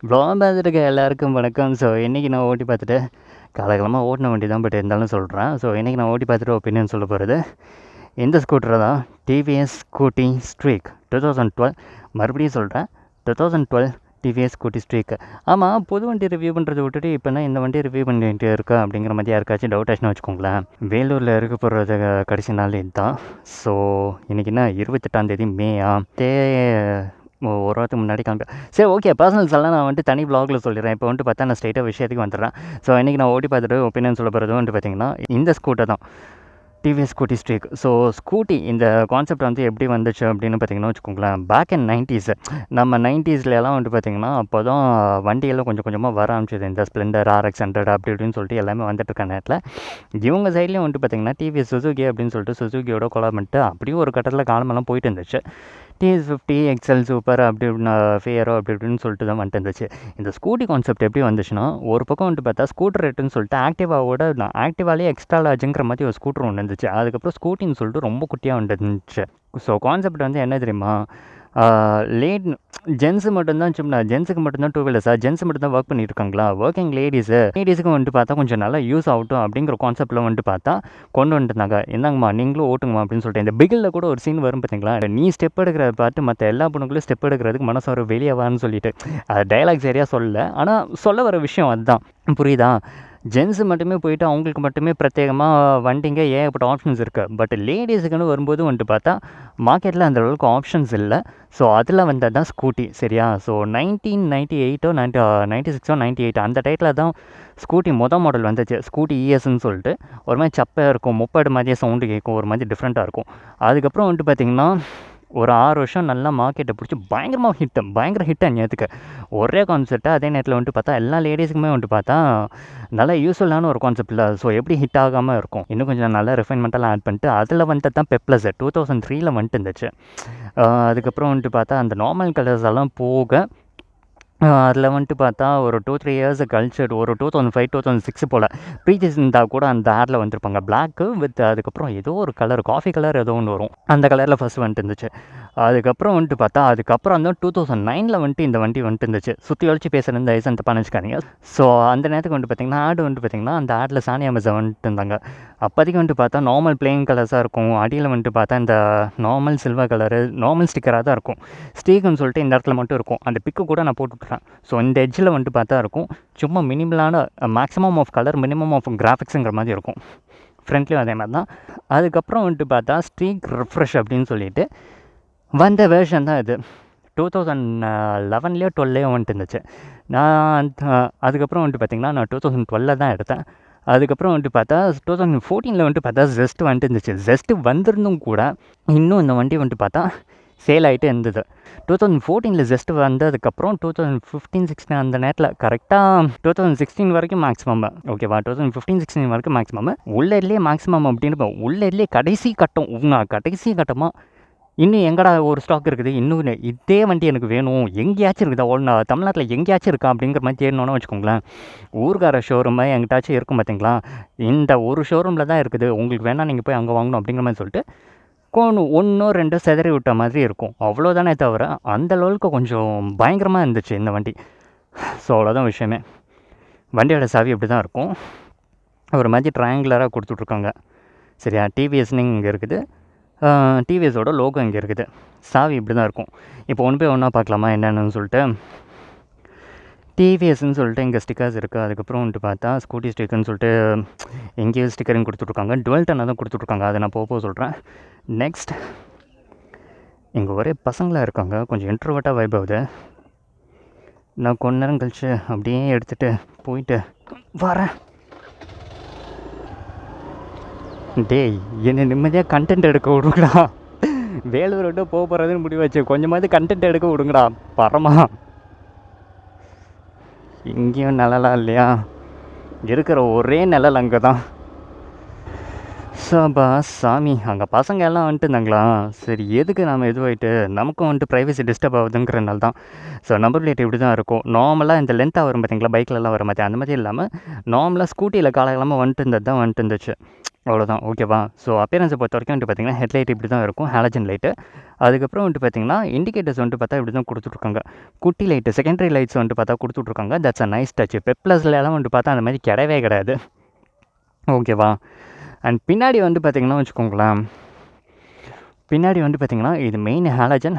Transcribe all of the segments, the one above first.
Block பார்த்துட்டு எல்லாருக்கும் வணக்கம். ஸோ இன்றைக்கி நான் ஓட்டி பார்த்துட்டு காலகாலமாக ஓட்டின வண்டி தான், பட் இருந்தாலும் சொல்கிறேன். ஸோ இன்றைக்கி நான் ஓட்டி பார்த்துட்டு ஒப்பீனியன் சொல்ல போகிறது இந்த ஸ்கூட்டரை தான். TVS scooty streak 2012. மறுபடியும் சொல்கிறேன், 2012 டிவிஎஸ் ஸ்கூட்டி ஸ்ட்ரீக். ஆமாம், புது வண்டி ரிவ்யூ பண்ணுறதை விட்டுட்டு இப்போனா இந்த வண்டி ரிவ்யூ பண்ணிட்டு இருக்கா அப்படிங்கிற மாதிரி யாருக்காச்சும் டவுட் ஆச்சுன்னு வச்சுக்கோங்களேன். வேலூரில் இருக்க போகிறது கடைசி நாள் இதுதான். ஸோ இன்றைக்கி என்ன 28 மேயா ஒரு வாரத்துக்கு முன்னாடி கிளம்பி. சரி, ஓகே, பர்சனல்ஸ் எல்லாம் நான் வந்துட்டு தனி வ்ளாகில் சொல்லிடுறேன். இப்போ வந்துட்டு பார்த்தா நான் ஸ்ட்ரைட்டாக விஷயத்துக்கு வந்துடுறேன். ஸோ இன்றைக்கி நான் ஓட்டி பார்த்துட்டு ஒப்பீனியன் சொல்ல போகிறது வந்துட்டு பார்த்திங்கன்னா இந்த ஸ்கூட்டர் தான், TVS scooty streak. So scooty இந்த கான்செப்ட் வந்து எப்படி வந்துச்சு அப்படின்னு பார்த்தீங்கன்னா வச்சுக்கோங்களேன், பேக் இன் 90s. நம்ம 90ஸ்லாம் வந்துட்டு பார்த்திங்கன்னா அப்போ தான் வண்டியெல்லாம் கொஞ்சம் கொஞ்சமாக வர ஆரம்பிச்சிது. இந்த ஸ்ப்ளெண்டர், RX100 அப்படி இப்படின்னு சொல்லிட்டு எல்லாமே வந்துட்டு இருக்க நேரத்தில் இவங்க சைட்லேயும் வந்துட்டு பார்த்திங்கன்னா டிவிஎஸ் சுசுகி அப்படின்னு சொல்லிட்டு சுசுகியோட கொலாப் பண்ணிட்டு அப்படியே ஒரு கட்டத்தில் காலமெல்லாம் போயிட்டு இருந்துச்சு. TS50 XL சூப்பர் அப்படி இப்படின்னு ஃபேரோ அப்படி இப்படின்னு சொல்லிட்டு தான் வந்துட்டு இருந்துச்சு. இந்த ஸ்கூட்டி கான்செப்ட் எப்படி வந்துச்சுன்னா, ஒரு பக்கம் வந்துட்டு பார்த்தா ஸ்கூட்டர் ரேட்டுன்னு சொல்லிட்டு ஆக்டிவாவோட ஆக்டிவாலே எக்ஸ்ட்ரா லார்ஜுங்கிற மாதிரி ஒரு ஸ்கூட்டர் ஒன்று இருந்துச்சு. அதுக்கப்புறம் ஸ்கூட்டின்னு சொல்லிட்டு ரொம்ப குட்டியாக வந்துட்டு இருந்துச்சு. ஸோ கான்செப்ட் வந்து என்ன தெரியுமா, லேட் ஜென்ஸு மட்டும்தான், சும்மா ஜென்ஸுக்கு மட்டும்தான் டூ வீலர்ஸா, ஜென்ஸ் மட்டும்தான் ஒர்க் பண்ணிட்டு இருக்காங்களா, ஒர்க்கிங் லேடிஸுக்கு வந்துட்டு பார்த்தா கொஞ்சம் நல்லா யூஸ் ஆகட்டும் அப்படிங்கிற கான்செப்டில் வந்துட்டு பார்த்தா கொண்டு வந்துட்டுருந்தாங்க. என்னங்கம்மா நீங்களும் ஓட்டுங்கம்மா அப்படின்னு சொல்லிட்டு. இந்த பிகிலில் கூட ஒரு சீன் வரும் பார்த்தீங்களா, நீ ஸ்டெப் எடுக்கிறத பார்த்து மற்ற எல்லா பொண்ணுங்களும் ஸ்டெப் எடுக்கிறதுக்கு மனசு வர வெளியே வான்னு சொல்லிட்டு. அது டைலாக் சரியாக சொல்லலை, ஆனால் சொல்ல வர விஷயம் அதுதான். புரியுதா? ஜென்ஸு மட்டுமே போயிட்டு அவங்களுக்கு மட்டுமே பிரத்யேகமாக வண்டிங்க ஏகப்பட்ட ஆப்ஷன்ஸ் இருக்குது. பட் லேடிஸுக்குன்னு வரும்போது வந்துட்டு பார்த்தா மார்க்கெட்டில் அந்தளவுக்கு ஆப்ஷன்ஸ் இல்லை. ஸோ அதில் வந்தது தான் ஸ்கூட்டி, சரியா? ஸோ 1998 96 98 அந்த டைத்தில் தான் ஸ்கூட்டி மாடல் வந்துச்சு. ஸ்கூட்டி இஎஸ்ன்னு சொல்லிட்டு ஒரு மாதிரி சப்பையாக இருக்கும், முப்படு மாதிரியே சவுண்டு கேட்கும், ஒரு மாதிரி டிஃப்ரெண்ட்டாக இருக்கும். அதுக்கப்புறம் வந்துட்டு பார்த்திங்கன்னா ஒரு 6 வருஷம் நல்லா மார்க்கெட்டை பிடிச்சி பயங்கர ஹிட் அந்நேரத்துக்கு. ஒரே கான்செப்டாக அதே நேரத்தில் வந்துட்டு பார்த்தா எல்லா லேடிஸுக்குமே வந்துட்டு பார்த்தா நல்லா யூஸ்ஃபுல்லான ஒரு கான்செப்ட் இல்லை. ஸோ எப்படி ஹிட் ஆகாமல் இருக்கும், இன்னும் கொஞ்சம் நல்லா ரிஃபைன்மெண்ட்டெல்லாம் ஆட் பண்ணிட்டு அதில் வந்துட்டு தான் பெப்ளஸ் 2003 வந்துட்டு இருந்துச்சு. அதுக்கப்புறம் வந்துட்டு பார்த்தா அந்த நார்மல் கலர்ஸ் எல்லாம் போக அதில் வந்துட்டு பார்த்தா ஒரு 2-3 இயர்ஸ் கழிச்சு ஒரு 2005 2006 போல் ப்ரீத்தி சிந்தா கூட அந்த ஆடில் வந்துருப்பாங்க. பிளாக்கு வித் அதுக்கப்புறம் ஏதோ ஒரு கலர், காஃபி கலர் ஏதோ ஒன்று வரும், அந்த கலரில் ஃபஸ்ட் வந்துட்டு இருந்துச்சு. அதுக்கப்புறம் வந்துட்டு பார்த்தா அதுக்கப்புறம் தான் 2009 வந்துட்டு இந்த வண்டி வந்துட்டு இருந்துச்சு. சுற்றி ஒழிச்சு பேசுகிற இந்த ஐசன் தப்பான்னு வச்சுக்காதீங்க. ஸோ அந்த நேரத்துக்கு வந்துட்டு பார்த்திங்கன்னா ஆடு வந்துட்டு பார்த்திங்கன்னா அந்த ஆடில் சானியா மிர்ஸா வந்துட்டு இருந்தாங்க. அப்போதைக்கு வந்துட்டு பார்த்தா நார்மல் பிளெயின் கலர்ஸாக இருக்கும், அடியில் வந்துட்டு பார்த்தா இந்த நார்மல் சில்வர் கலரு நார்மல் ஸ்டிக்கராக தான் இருக்கும். ஸ்டீக்குன்னு சொல்லிட்டு இந்த இடத்துல மட்டும் இருக்கும். அந்த பிக்கு கூட நான் போட்டுவிட்றேன். ஸோ இந்த எட்ஜில் வந்துட்டு பார்த்தா இருக்கும் சும்மா மினிமலான maximum of colour, minimum of கிராஃபிக்ஸுங்கிற மாதிரி இருக்கும். ஃப்ரண்ட்லேயும் அதே மாதிரி தான். அதுக்கப்புறம் வந்துட்டு பார்த்தா ஸ்ட்ரீக் ரிஃப்ரெஷ் அப்படின்னு சொல்லிட்டு வந்த வேர்ஷன் தான் இது. 2011 12 வந்துட்டு இருந்துச்சு. நான் அதுக்கப்புறம் வந்துட்டு பார்த்திங்கன்னா நான் 2012 தான் எடுத்தேன். அதுக்கப்புறம் வந்துட்டு பார்த்தா 2014 வந்துட்டு பார்த்தா ஜெஸ்ட் வந்துட்டு இருந்துச்சு. ஜெஸ்ட்டு வந்திருந்தும் கூட இன்னும் இந்த வண்டி வந்துட்டு பார்த்தா சேல் ஆகிட்டே இருந்தது. 2014 ஜெஸ்ட் வந்ததுக்கப்புறம் 2015-16 அந்த நேரத்தில் கரெக்டாக 2016 வரைக்கும் மேக்ஸிமம், ஓகேவா, 2015-16 வரைக்கும் மேக்ஸிமம் உள்ளே மேக்ஸிமம் அப்படின்னு உள்ளே கடைசி கட்டமாக இன்னும் எங்கடா ஒரு ஸ்டாக் இருக்குது, இன்னும் இதே வண்டி எனக்கு வேணும், எங்கேயாச்சும் இருக்குதா தமிழ்நாட்டில் எங்கேயாச்சும் இருக்கா அப்படிங்கிற மாதிரி தேடணுன்னு வச்சுக்கோங்களேன். ஊர்கார ஷோரூம் எங்கிட்டாச்சும் இருக்கும் பார்த்தீங்களா, இந்த ஒரு ஷோரூமில் தான் இருக்குது, உங்களுக்கு வேணால் நீங்கள் போய் அங்கே வாங்கணும் அப்படிங்கிற மாதிரி சொல்லிட்டு ஒன்றோ ரெண்டோ செதறி விட்ட மாதிரி இருக்கும். அவ்வளோதானே தவிர அந்த லெவலுக்கு கொஞ்சம் பயங்கரமாக இருந்துச்சு இந்த வண்டி. ஸோ அவ்வளோதான் விஷயமே. வண்டியோட சாவி இப்படி தான் இருக்கும், ஒரு மாதிரி ட்ரையாங்குலராக கொடுத்துட்ருக்காங்க, சரியா? டிவிஎஸ்னு இங்கே இருக்குது, டிவிஎஸோட லோகோ இங்கே இருக்குது, சாவி இப்படி தான் இருக்கும். இப்போ ஒன்று போய் ஒன்றா பார்க்கலாமா என்னென்னு சொல்லிட்டு. டிவிஎஸ்ன்னு சொல்லிட்டு இங்கே ஸ்டிக்கர்ஸ் இருக்குது. அதுக்கப்புறம் வந்துட்டு பார்த்தா ஸ்கூட்டி ஸ்டிக்கர்னு சொல்லிட்டு எங்கேயும் ஸ்டிக்கரிங் கொடுத்துட்ருக்காங்க. டுவெல் டன்னாக தான் கொடுத்துட்ருக்காங்க, அதை நான் போக சொல்கிறேன். நெக்ஸ்ட், இங்கே ஒரே பசங்களாக இருக்காங்க, கொஞ்சம் இன்ட்ரோவர்ட்டாக வைப் ஆகுது. நான் கொஞ்ச நேரம் கழிச்சு அப்படியே எடுத்துகிட்டு போயிட்டு வரேன். டேய், என்னை நிம்மதியாக கண்டென்ட் எடுக்க விடுங்கடா. வேலூர் விட்டு போக போகிறதுன்னு முடிவாச்சு, கொஞ்சமாவது கண்டென்ட் எடுக்க விடுங்கடா. பரமா இங்கேயும் நிழலாம் இல்லையா, இருக்கிற ஒரே நிழல் அங்கே தான். சாபா சாமி, அங்கே பசங்க எல்லாம் வந்துட்டு இருந்தாங்களா, சரி எதுக்கு நாம் இதுவாகிட்டு நமக்கும் வந்துட்டு ப்ரைவசி டிஸ்டர்ப் ஆகுதுங்கிறனால தான். ஸோ நம்பர் பிளேட் இப்படி தான் இருக்கும். நார்மலாக இந்த லென்த்தாக வரும் பார்த்தீங்களா, பைக்கிலலாம் வர மாதிரி அந்த மாதிரி இல்லாமல் நார்மலாக ஸ்கூட்டியில் காலகாலமாக வந்துட்டு இருந்தது தான் வந்துட்டு இருந்துச்சு. அவ்வளோதான் ஓகேவா. ஸோ அப்பியரன்ஸை பொறுத்த வரைக்கும் வந்துட்டு பார்த்தீங்கன்னா ஹெட்லைட் இப்படி தான் இருக்கும், ஹாலஜன் லைட்டு. அதுக்கப்புறம் வந்துட்டு பார்த்தீங்கன்னா இண்டிகேட்டர்ஸ் வந்துட்டு பார்த்தா இப்படி தான் கொடுத்துட்ருக்காங்க. குட்டி லைட்டு செகண்டரி லைட்ஸ் வந்துட்டு பார்த்தா கொடுத்துட்ருக்காங்க. That's a nice touch. பெப்ளஸ்லாம் வந்துட்டு பார்த்தா அந்த மாதிரி கிடையவே கிடையாது, ஓகேவா. அண்ட் பின்னாடி வந்து பார்த்திங்கன்னா வச்சுக்கோங்களேன், பின்னாடி வந்து பார்த்திங்கன்னா இது மெயின் ஹாலஜன்,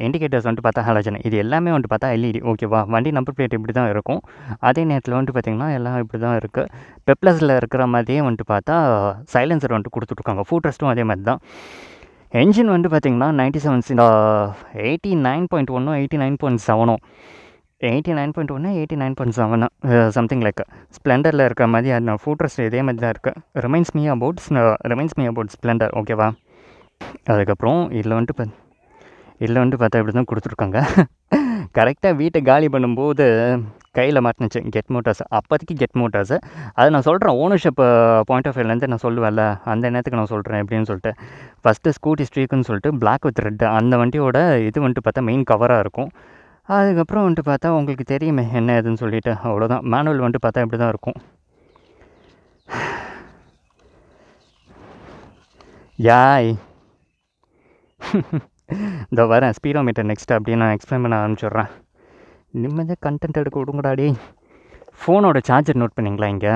இண்டிகேட்டர்ஸ் வந்துட்டு பார்த்தா ஹாலஜன், இது எல்லாமே வந்துட்டு பார்த்தா எல்இடி, ஓகேவா. வண்டி நம்பர் பிளேட் இப்படி தான் இருக்கும். அதே நேரத்தில் வந்துட்டு பார்த்திங்கன்னா எல்லாம் இப்படி தான் இருக்குது. பெப்ளஸில் இருக்கிற மாதிரியே வந்துட்டு பார்த்தா சைலன்சர் வந்துட்டு கொடுத்துட்ருக்காங்க. ஃபுட் ரெஸ்ட்டும் அதே மாதிரி தான். என்ஜின் வந்து பார்த்திங்கன்னா 97 89.1 89.7 89.1 89.7 சம்திங் லைக் ஸ்ப்ளெண்டரில் இருக்கிற மாதிரி அந்த ஃபுட் ரெஸ்ட் இதே மாதிரி தான் இருக்குது. ரிமைன்ஸ் மீ அபவுட் ஸ்ப்ளெண்டர், ஓகேவா. அதுக்கப்புறம் இதில் வந்துட்டு பார்த்தா இப்படி தான் கொடுத்துருக்காங்க. கரெக்டாக வீட்டை காலி பண்ணும்போது கையில் மாட்டினுச்சு கெட் மோட்டார்ஸ். அப்போதைக்கு கெட் மோட்டார்ஸு அதை நான் சொல்கிறேன், ஓனர்ஷிப் பாயிண்ட் ஆஃப் வியூலேருந்து நான் சொல்லுவேன்ல, அந்த நேரத்துக்கு நான் சொல்கிறேன் எப்படின்னு சொல்லிட்டு. ஃபஸ்ட்டு ஸ்கூட்டி ஸ்ட்ரீக்குன்னு சொல்லிட்டு பிளாக் வித் ரெட் அந்த வண்டியோட இது வந்துட்டு பார்த்தா மெயின் கவராக இருக்கும். அதுக்கப்புறம் வந்துட்டு பார்த்தா உங்களுக்கு தெரியுமே என்ன ஏதுன்னு சொல்லிவிட்டு, அவ்வளோதான். மேனுவல் வந்துட்டு பார்த்தா இப்படி தான் இருக்கும். யாய் இதோ வரேன், ஸ்பீடோமீட்டர் நெக்ஸ்ட் அப்படின்னு நான் எக்ஸ்பிளைன் பண்ண ஆரம்பிச்சிடுறேன். நிம்மதியாக கண்டென்ட் எடுக்க விடுங்கடாடி. ஃபோனோட சார்ஜர் நோட் பண்ணிங்களா, இங்கே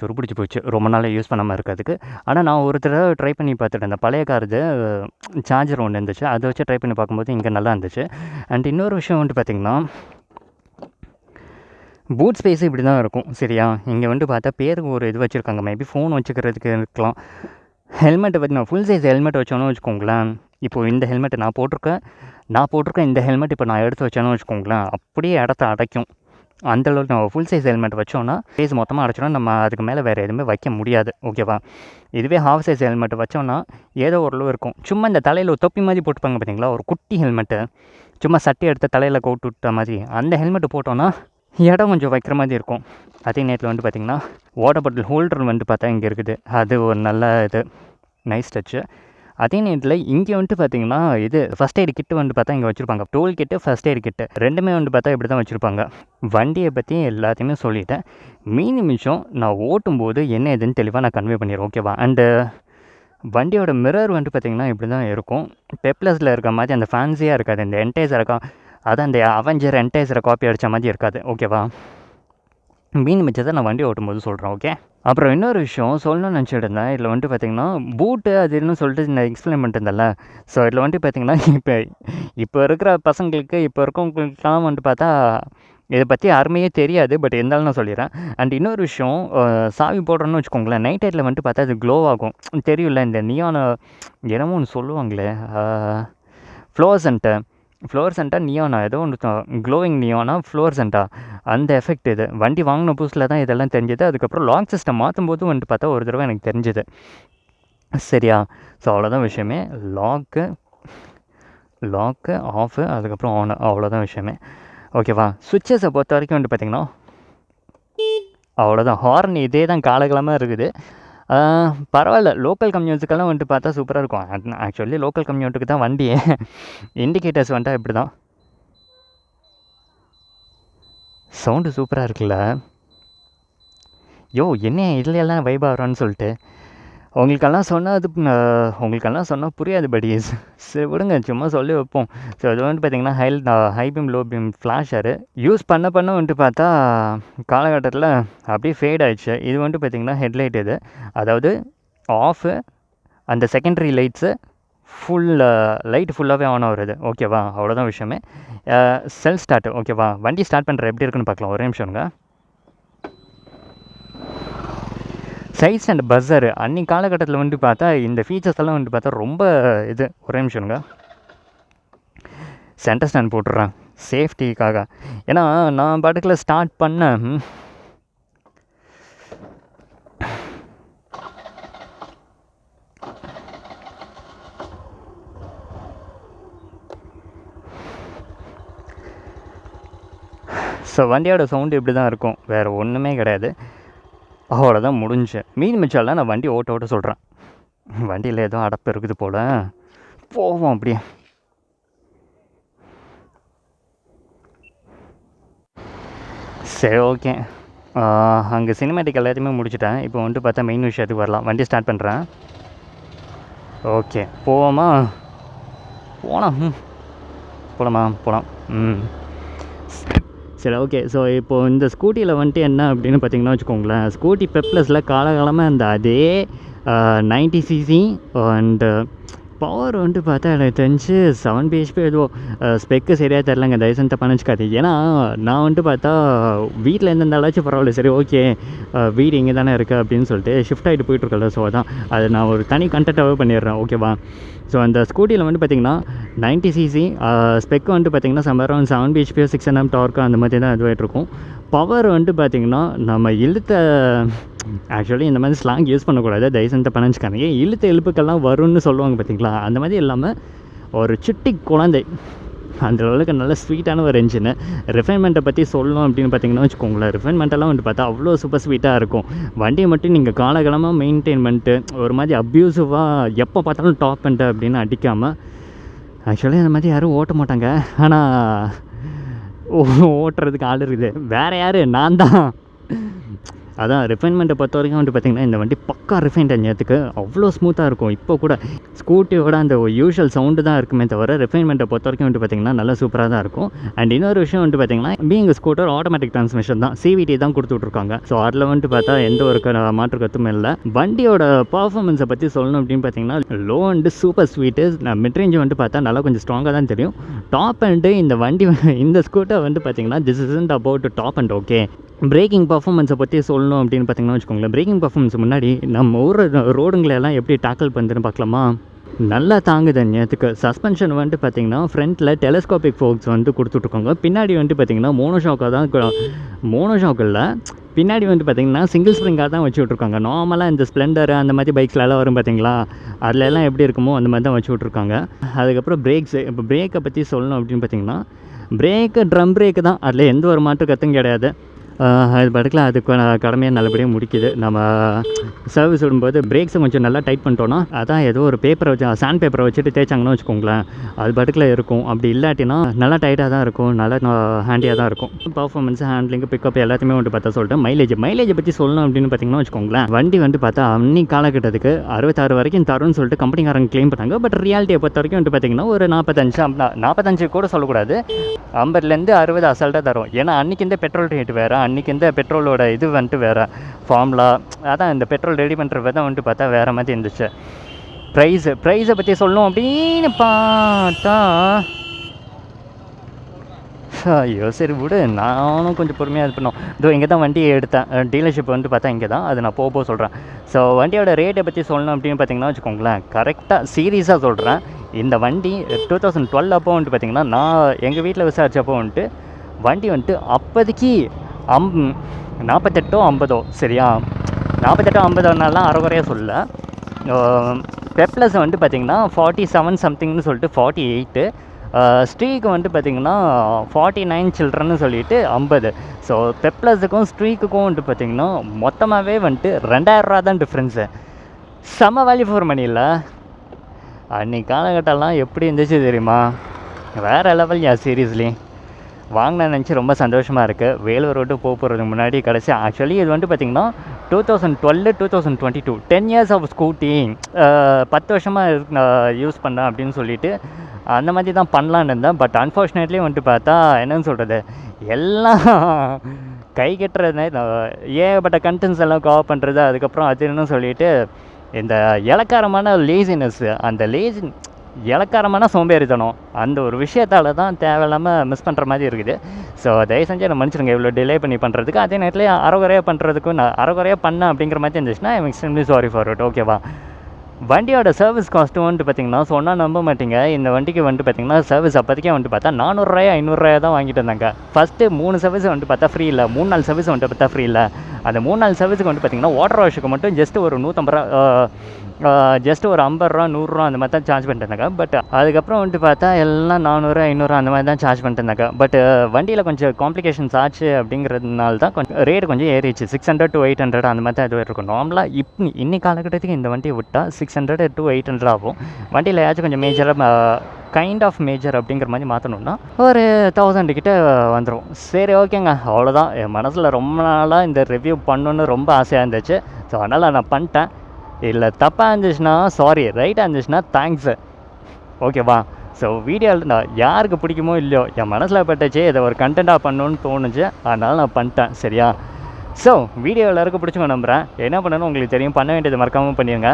துருப்பிடிச்சு போச்சு, ரொம்ப நாள் யூஸ் பண்ணாமல் இருக்கிறதுக்கு. ஆனால் நான் ஒரு தடவை ட்ரை பண்ணி பார்த்துட்டேன், இந்த பழைய காருது சார்ஜர் ஒன்று இருந்துச்சு, அதை வச்சு ட்ரை பண்ணி பார்க்கும்போது இங்கே நல்லா இருந்துச்சு. அண்ட் இன்னொரு விஷயம் வந்துட்டு பார்த்திங்கன்னா பூட் ஸ்பேஸு இப்படி தான் இருக்கும், சரியா. இங்கே வந்துட்டு பார்த்தா பேருக்கு ஒரு இது வச்சுருக்காங்க, மேபி ஃபோன் வச்சுக்கிறதுக்கு இருக்கலாம். ஹெல்மெட்டை பற்றி நான் ஃபுல் சைஸ் ஹெல்மெட் வச்சோன்னு வச்சுக்கோங்களேன். இப்போது இந்த ஹெல்மெட்டை நான் போட்டிருக்கேன் இந்த ஹெல்மெட் இப்போ நான் எடுத்து வச்சேன்னு வச்சுக்கோங்களேன், அப்படியே இடத்த அடைக்கும். அந்தளவுக்கு நம்ம ஃபுல் சைஸ் ஹெல்மெட் வச்சோன்னா ஃபேஸ் மொத்தமாக அடைச்சோன்னா நம்ம அதுக்கு மேலே வேறு எதுவுமே வைக்க முடியாது, ஓகேவா. இதுவே ஹாஃப் சைஸ் ஹெல்மெட் வச்சோன்னா ஏதோ ஓரளவு இருக்கும். சும்மா இந்த தலையில் ஒரு தொப்பி மாதிரி போட்டுப்பாங்க பார்த்தீங்களா, ஒரு குட்டி ஹெல்மெட்டு, சும்மா சட்டை எடுத்து தலையில் கோட்டு விட்ட மாதிரி, அந்த ஹெல்மெட்டு போட்டோன்னா இடம் கொஞ்சம் வைக்கிற மாதிரி இருக்கும். அதே நேரத்தில் வந்து பார்த்திங்கன்னா வாட்டர் பாட்டில் ஹோல்டர் வந்து பார்த்தா இங்கே இருக்குது, அது ஒரு நல்ல இது, நைஸ் டச்சு. அதே நேரத்தில் இங்கே வந்துட்டு பார்த்திங்கன்னா இது ஃபஸ்ட் எய்டு கிட்டு வந்து பார்த்தா இங்கே வச்சுருப்பாங்க. டோல் கிட்டு, ஃபஸ்ட் எய்டு கிட்டு ரெண்டுமே வந்து பார்த்தா இப்படி தான் வச்சுருப்பாங்க. வண்டியை பற்றி எல்லாத்தையுமே சொல்லிவிட்டேன். மீதி நிமிஷம் நான் ஓட்டும்போது என்ன ஏதுன்னு தெளிவாக நான் கன்வே பண்ணிடுறேன், ஓகேவா. அண்டு வண்டியோட மிரர் வந்துட்டு பார்த்திங்கன்னா இப்படி தான் இருக்கும். பெப்ளஸில் இருக்க மாதிரி அந்த ஃபேன்சியாக இருக்காது, இந்த என்டைசர் அதான் அந்த அவெஞ்சர் என்டைசரை காப்பி அடித்த மாதிரி இருக்காது, ஓகேவா. மீன் மிச்சத்தை நான் வண்டி ஓட்டும்போது சொல்கிறேன், ஓகே. அப்புறம் இன்னொரு விஷயம் சொல்லணும்னு நினச்சிட்டு இருந்தேன். இதில் வந்துட்டு பார்த்திங்கன்னா பூட்டு அது இன்னும் சொல்லிட்டு நான் எக்ஸ்பிளைன் பண்ணிட்டு இருந்தேன்ல. ஸோ இதில் வந்துட்டு பார்த்திங்கன்னா இப்போ இருக்கிற பசங்களுக்கு, இப்போ இருக்கவங்களுக்கெல்லாம் வந்துட்டு பார்த்தா இதை பற்றி யாருமே தெரியாது, பட் இருந்தாலும் நான் சொல்லிடுறேன். அண்ட் இன்னொரு விஷயம், சாவி போடுறோன்னு வச்சுக்கோங்களேன், நைட் டைட்டில் வந்துட்டு பார்த்தா அது க்ளோ ஆகும், தெரியும்ல. இந்த நியானை என்னமோ ஒன்று சொல்லுவாங்களே, ஃப்ளோரசன்ட்டா நியானா ஏதோ ஒன்று, க்ளோவிங் நியானா ஃப்ளோரசன்ட்டா, அந்த எஃபெக்ட் இது. வண்டி வாங்கின புதுசில் தான் இதெல்லாம் தெரிஞ்சது. அதுக்கப்புறம் லாக் சிஸ்டம் மாற்றும் போது வந்துட்டு பார்த்தா ஒரு தடவை எனக்கு தெரிஞ்சுது, சரியா. ஸோ அவ்வளோதான் விஷயமே. லாக்கு ஆஃபு, அதுக்கப்புறம் ஆனு, அவ்வளோதான் விஷயமே, ஓகேவா. சுவிட்சஸை பொறுத்த வரைக்கும் வந்துட்டு பார்த்திங்கன்னா அவ்வளோதான். ஹார்ன் இதே தான் காலகாலமாக இருக்குது. பரவாயில்ல, லோக்கல் கம்யூனிட்டிக்கெல்லாம் வந்துட்டு பார்த்தா சூப்பராக இருக்கும். ஆக்சுவலி லோக்கல் கம்யூனிட்டிக்கு தான் வண்டியே. இண்டிகேட்டர்ஸ் வந்துட்டா இப்படி தான். சவுண்டு சூப்பராக இருக்குல்ல. என்ன இதில் எல்லாம் வைப் ஆகிறான்னு சொல்லிட்டு உங்களுக்கெல்லாம் சொன்னால் புரியாது படிஸ். சரி விடுங்க, சும்மா சொல்லி வைப்போம். ஸோ அது வந்துட்டு பார்த்திங்கன்னா high beam low beam flasher use பண்ண வந்துட்டு பார்த்தா காலகட்டத்தில் அப்படியே ஃபேட் ஆகிடுச்சு. இது வந்துட்டு பார்த்திங்கன்னா ஹெட்லைட், இது அதாவது ஆஃபு, அந்த செகண்டரி லைட்ஸு லைட் ஃபுல்லாகவே ஆன் ஆகுறது, ஓகேவா. அவ்வளோதான் விஷயமே. செல்ஃப் ஸ்டார்ட்டு, ஓகேவா. வண்டி ஸ்டார்ட் பண்ணுற எப்படி இருக்குன்னு பார்க்கலாம், ஒரே நிமிஷம்ங்க. சைட்ஸ் அண்ட் பஸ்ஸரு அன்றைக்கி காலகட்டத்தில் வந்துட்டு பார்த்தா இந்த ஃபீச்சர்ஸ் எல்லாம் வந்துட்டு பார்த்தா ரொம்ப இது, ஒரே நிமிஷம்ங்க. சென்டர் ஸ்டாண்ட் போட்டுடுறேன் சேஃப்டிக்காக. ஏன்னா நான் பாட்டுக்குள்ள ஸ்டார்ட் பண்ணேன். ஸோ வண்டியோட சவுண்டு இப்படி தான் இருக்கும், வேறு ஒன்றுமே கிடையாது. அவ்வளோதான் முடிஞ்சு. மீதி மிச்சம்லாம் நான் வண்டி ஓட்ட சொல்கிறேன். வண்டியில் ஏதோ அடப்பு இருக்குது போல், போவோம் அப்படியே. சரி ஓகே, அங்கே சினிமேட்டிக் எல்லாத்தையுமே முடிச்சுட்டேன். இப்போ வந்துட்டு பார்த்தா மெயின் விஷயத்துக்கு வரலாம். வண்டி ஸ்டார்ட் பண்ணுறேன். ஓகே, போவோமா? போகலாம். போகலாம். சரி, ஓகே. ஸோ இப்போது இந்த ஸ்கூட்டியில் வந்துட்டு என்ன அப்படின்னு பார்த்தீங்கன்னா வச்சுக்கோங்களேன், ஸ்கூட்டி பெப்ளஸில் காலகாலமாக இந்த அதே 90 சிசி அண்டு பவர் வந்துட்டு பார்த்தா எனக்கு தெரிஞ்சு 7 பிஹெச்பி ஏதோ ஸ்பெக்கு சரியாக தெரிலங்க, தயவுசெய்து தப்பாக வச்சுக்காது. ஏன்னா நான் வந்துட்டு பார்த்தா வீட்டில் இருந்தாலாச்சும் பரவாயில்ல, சரி ஓகே வீடு இங்கே தானே இருக்குது அப்படின்னு சொல்லிட்டு ஷிஃப்ட் ஆகிட்டு போயிட்டுருக்கல. ஸோ அதான் அது நான் ஒரு தனி கண்டென்ட்டாகவே பண்ணிடுறேன், ஓகேவா? ஸோ அந்த ஸ்கூட்டியில் வந்துட்டு பார்த்திங்கன்னா 90 சிசி ஸ்பெக் வந்துட்டு பார்த்திங்கன்னா somewhere around 7 BHP 6 Nm torque அந்த மாதிரி தான் இதுவாகிட்ருக்கும். பவர் வந்துட்டு பார்த்திங்கன்னா நம்ம இழுத்த ஆக்சுவலி இந்த மாதிரி ஸ்லாங் யூஸ் பண்ணக்கூடாது, தயவுசெய்து பண்ணிச்சுக்காங்க. இழுத்த இழுப்புக்கெல்லாம் வரும்னு சொல்லுவாங்க பார்த்திங்களா, அந்த மாதிரி இல்லாமல் ஒரு சிட்டி குழந்தை அந்த அளவுக்கு நல்ல ஸ்வீட்டான ஒரு என்ஜினு. ரிஃபைன்மெண்ட்டை பற்றி சொல்லணும் அப்படின்னு பார்த்தீங்கன்னா வச்சுக்கோங்களேன், ரிஃபைன்மெண்ட்டெல்லாம் வந்துட்டு பார்த்தா அவ்வளோ சூப்பர் ஸ்வீட்டாக இருக்கும். வண்டியை மட்டும் நீங்கள் காலகாலமாக மெயின்டைன் பண்ணிட்டு ஒரு மாதிரி அப்யூசிவாக எப்போ பார்த்தாலும் டாப் பண்ணிட்டு அப்படின்னு அடிக்காமல், ஆக்சுவலி அந்த மாதிரி யாரும் ஓட்ட மாட்டாங்க, ஆனால் ஓட்டுறதுக்கு ஆள் இருக்குது. வேறு யார்? நான் தான். அதான் ரிஃபைன்மெண்ட்டை பொறுத்த வரைக்கும் வந்துட்டு பார்த்திங்கன்னா இந்த வண்டி பக்கா ரிஃபைன்ட் அஞ்சத்துக்கு அவ்வளோ ஸ்மூத்தாக இருக்கும். இப்போ கூட ஸ்கூட்டியோட அந்த யூஷுவல் சவுண்டு தான் இருக்குமே தவிர ரிஃபைன்மெண்ட்டை பொறுத்த வரைக்கும் வந்துட்டு பார்த்திங்கன்னா நல்லா சூப்பராக தான் இருக்கும். அண்ட் இன்னொரு விஷயம் வந்துட்டு பார்த்திங்கன்னா பீயிங் ஸ்கூட்டர் ஆட்டோமேட்டிக் ட்ரான்ஸ்மிஷன் தான், CVT தான் கொடுத்துட்ருக்காங்க. ஸோ அதில் வந்துட்டு பார்த்தா எந்த ஒரு மாற்று கருத்தும் இல்லை. வண்டியோட பர்ஃபார்மன்ஸை பற்றி சொல்லணும் அப்படின்னு பார்த்திங்கன்னா low and super sweet. Mid range வந்துட்டு பார்த்தா நல்லா கொஞ்சம் ஸ்ட்ராங்காக தான் தெரியும். டாப் அண்டு இந்த வண்டி இந்த ஸ்கூட்டர் வந்துட்டு பார்த்திங்கன்னா this isn't about top and okay. Braking பர்ஃபார்மன்ஸை பற்றி சொல்லணும் அப்படின்னு பார்த்தீங்கன்னா வச்சுக்கோங்களேன், பிரேக்கிங் பர்ஃபார்மன்ஸ் முன்னாடி நம்ம ஊர் ரோடுங்களெல்லாம் எப்படி டேக்கிள் பண்ணுதுன்னு பார்க்கலாமா? நல்லா தாங்குது நேற்றுக்கு. சஸ்பென்ஷன் வந்துட்டு பார்த்திங்கன்னா ஃப்ரண்ட்டில் டெலஸ்கோபிக் ஃபோக்ஸ் வந்து கொடுத்துட்ருக்காங்க. பின்னாடி வந்துட்டு பார்த்திங்கன்னா மோனோஷாக்காக தான், மோனோஷாக்கில் பின்னாடி வந்துட்டு பார்த்திங்கன்னா சிங்கிள் ஸ்ப்ரிங்காக தான் வச்சு விட்ருக்காங்க. நார்மலாக இந்த ஸ்ப்ளெண்டர் அந்த மாதிரி பைக்ஸ்லாம் வரும் பார்த்திங்களா, அதில் எல்லாம் எப்படி இருக்குமோ அந்த மாதிரி தான் வச்சு விட்ருக்காங்க. அதுக்கப்புறம் பிரேக்ஸு, இப்போ பிரேக்கை பற்றி சொல்லணும் அப்படின்னு பார்த்திங்கன்னா பிரேக்கு ட்ரம் பிரேக்கு தான், அதில் எந்த ஒரு மாற்று கத்தும் கிடையாது. அது படுக்கலாம், அதுக்கு கடமையாக நல்லபடியாக முடிக்குது. நம்ம சர்வீஸ் விடும்போது பிரேக்ஸை கொஞ்சம் நல்லா டைட் பண்ணிட்டோன்னா, அதான் ஏதோ ஒரு பேப்பரை வச்சு சாண்ட் பேப்பரை வச்சுட்டு தேய்ச்சாங்கன்னு வச்சுக்கோங்களேன், அது படுக்கில் இருக்கும். அப்படி இல்லாட்டினா நல்லா டைட்டாக தான் இருக்கும், நல்லா ஹேண்டியாக தான் இருக்கும். பர்ஃபார்மன்ஸ், ஹேண்ட்லிங்கு, பிக்கப் எல்லாத்தையுமே வந்துட்டு பார்த்தா சொல்லிட்டேன். மைலேஜை பற்றி சொல்லணும் அப்படின்னு பார்த்தீங்கன்னா வச்சுக்கோங்களேன், வண்டி வந்துட்டு பார்த்தா அன்னி காலகட்டத்துக்கு 66 வரைக்கும் தரும்னு சொல்லிட்டு கம்பெனிக்காரங்க க்ளைம் பண்ணாங்க. பட் ரியாலிட்டியை பொறுத்த வரைக்கும் வந்துட்டு பார்த்தீங்கன்னா ஒரு 45 கூட சொல்லக்கூடாது, 50லேருந்து 60 அசால்ட்டாக தரும். ஏன்னா அன்றைக்கி இந்த பெட்ரோல் ரேட்டு வேறு, அன்றைக்கி இந்த பெட்ரோலோட இது வந்துட்டு வேறு ஃபார்முலா, அதான் இந்த பெட்ரோல் ரெடி பண்ணுறது தான் வந்துட்டு பார்த்தா வேறு மாதிரி இருந்துச்சு. ப்ரைஸை பற்றி சொல்லணும் அப்படின்னு பார்த்தா, ஐயோ சரி விடு, நானும் கொஞ்சம் பொறுமையாக இது பண்ணோம். இதோ இங்கே தான் வண்டியை எடுத்தேன், டீலர்ஷிப் வந்துட்டு பார்த்தா இங்கே தான், அது நான் போக சொல்கிறேன். ஸோ வண்டியோட ரேட்டை பற்றி சொல்லணும் அப்படின்னு பார்த்தீங்கன்னா வச்சுக்கோங்களேன், கரெக்டாக சீரியஸாக சொல்கிறேன். இந்த வண்டி 2012 அப்போ வந்துட்டு பார்த்திங்கன்னா நான் எங்கள் வீட்டில் விசாரித்தப்போ வந்துட்டு வண்டி வந்துட்டு அப்போதைக்கு 48 50 சரியா, 48 50னாலாம் அரைகுறையாக சொல்ல. பெப்ளஸ் வந்துட்டு பார்த்திங்கன்னா 47 சம்திங்னு சொல்லிட்டு 48, ஸ்ட்ரீக்கு வந்துட்டு பார்த்திங்கன்னா 49 சில்ட்ரன்னு சொல்லிட்டு 50. ஸோ பெப்ளஸுக்கும் ஸ்ட்ரீக்குக்கும் வந்துட்டு பார்த்திங்கன்னா மொத்தமாகவே வந்துட்டு 2000 ரூபா தான் டிஃப்ரென்ஸு. செம்ம வேல்யூ ஃபார் மணி இல்லை? அன்றைக்கி காலகட்டம்லாம் எப்படி இருந்துச்சு தெரியுமா, வேறு லெவல். சீரியஸ்லி வாங்கினேன் நினச்சி ரொம்ப சந்தோஷமாக இருக்குது. வேலூர் ரோட்டு போகிறதுக்கு முன்னாடி கிடச்சி. ஆக்சுவலி இது வந்துட்டு பார்த்திங்கன்னா 2012 2022 10 இயர்ஸ் ஆஃப் ஸ்கூட்டி, 10 வருஷமாக யூஸ் பண்ணேன் அப்படின்னு சொல்லிட்டு அந்த மாதிரி தான் பண்ணலான்னு இருந்தேன். பட் அன்ஃபார்ச்சுனேட்லி வந்துட்டு பார்த்தா என்னன்னு சொல்கிறது, எல்லாம் கை கட்டுறது, ஏகப்பட்ட கண்டென்ட்ஸ் எல்லாம் கவர் பண்ணுறது, அதுக்கப்புறம் அதுன்னு சொல்லிட்டு இந்த இளக்காரமான லேசினஸ், அந்த இளக்காரமான சோம்பேறித்தனம், அந்த ஒரு விஷயத்தால் தான் தேவையில்லாமல் மிஸ் பண்ணுற மாதிரி இருக்குது. ஸோ தயவு செஞ்சு என்ன மன்னிச்சிடுங்க இவ்வளோ டிலே பண்ணி பண்ணுறதுக்கு. அதே நேரத்தில் அரைகுறையாக பண்ணுறதுக்கும் நான் அரைகுறையாக பண்ணேன் அப்படிங்கிற மாதிரி இருந்துச்சுன்னா I'm extremely sorry for it, ஓகேவா? வண்டியோட சர்வீஸ் காஸ்ட்டு வந்துட்டு பார்த்திங்கன்னா சொன்னால் நம்ப மாட்டிங்க, இந்த வண்டிக்கு வந்துட்டு பார்த்திங்கன்னா சர்வீஸ் அப்போதைக்கே வந்துட்டு பார்த்தா 400 ரூபாயா 500 ரூபாயா தான் வாங்கிட்டு இருந்தாங்க. ஃபஸ்ட்டு 3 சர்வீஸ் வந்துட்டு பார்த்தா ஃப்ரீ இல்லை, 3 நாள் சர்வீஸ் வந்துட்டு பார்த்தா ஃப்ரீ இல்லை. அந்த 3 நாள் சர்வீஸுக்கு வந்துட்டு பார்த்திங்கன்னா வாட்டர் வாஷுக்கு மட்டும் ஜஸ்ட் ஒரு 150 ரூபா, ஜஸ்ட் ஒரு 50 ரூபா 100 ரூபா அந்த மாதிரி தான் சார்ஜ் பண்ணிட்டு இருந்தாங்க. பட் அதுக்கப்புறம் வந்துட்டு பார்த்தா எல்லாம் 400 500 அந்த மாதிரி தான் சார்ஜ் பண்ணிட்டு இருந்தாங்க. பட் வண்டியில் கொஞ்சம் காம்ப்ளிகேஷன்ஸ் ஆச்சு அப்படிங்கிறதுனால தான் கொஞ்சம் ரேட் கொஞ்சம் ஏறிச்சு. 600 to 800 அந்த மாதிரி தான் இது இருக்கும். நார்மலாக இன்னி காலகட்டத்துக்கு இந்த வண்டியை விட்டால் 600 to 800 ஆகும். வண்டியில் ஏதாச்சும் கொஞ்சம் மேஜராக கைண்ட் ஆஃப் மேஜர் அப்படிங்கிற மாதிரி மாற்றணுன்னா ஒரு 1000 கிட்ட வந்துடும். சரி ஓகேங்க, அவ்வளோதான். என் மனசில் ரொம்ப நாளாக இந்த ரிவ்யூ பண்ணணுன்னு ரொம்ப ஆசையாக இருந்துச்சு. ஸோ அதனால் நான் பண்ணிட்டேன். இல்லை தப்பாக இருந்துச்சுன்னா சாரி, ரைட்டாக இருந்துச்சுன்னா தேங்க்ஸு. ஓகேவா? ஸோ வீடியோவில் நான் யாருக்கு பிடிக்குமோ இல்லையோ, என் மனசில் பட்டுச்சு இதை ஒரு கண்டென்ட்டாக பண்ணணுன்னு தோணுச்சு, அதனால் நான் பண்ணிட்டேன். சரியா? ஸோ வீடியோ எல்லாருக்கும் பிடிச்சுங்க நம்புகிறேன். என்ன பண்ணணும் உங்களுக்கு தெரியும், பண்ண வேண்டியது மறக்காமல் பண்ணிடுங்க.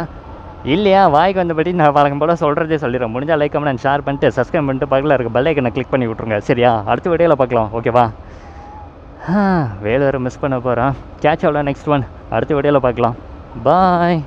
இல்லையா வாய்க்கு வந்தபடி நான் வழக்கம் போல் சொல்கிறதே சொல்லிடுறேன். முடிஞ்சால் லைக் கமெண்ட் ஷேர் பண்ணிட்டு சப்ஸ்கிரைப் பண்ணிட்டு பக்கத்தில் இருக்க பெல் ஐக்கனை கிளிக் பண்ணி விட்ருங்க. சரியா? அடுத்த வீடியோவில் பார்க்கலாம். ஓகேவா? வேலை வேறு மிஸ் பண்ண போகிறேன். கேட்ச் ஆகலாம் நெக்ஸ்ட் ஒன். அடுத்த வீடியோவில் பார்க்கலாம். பாய்.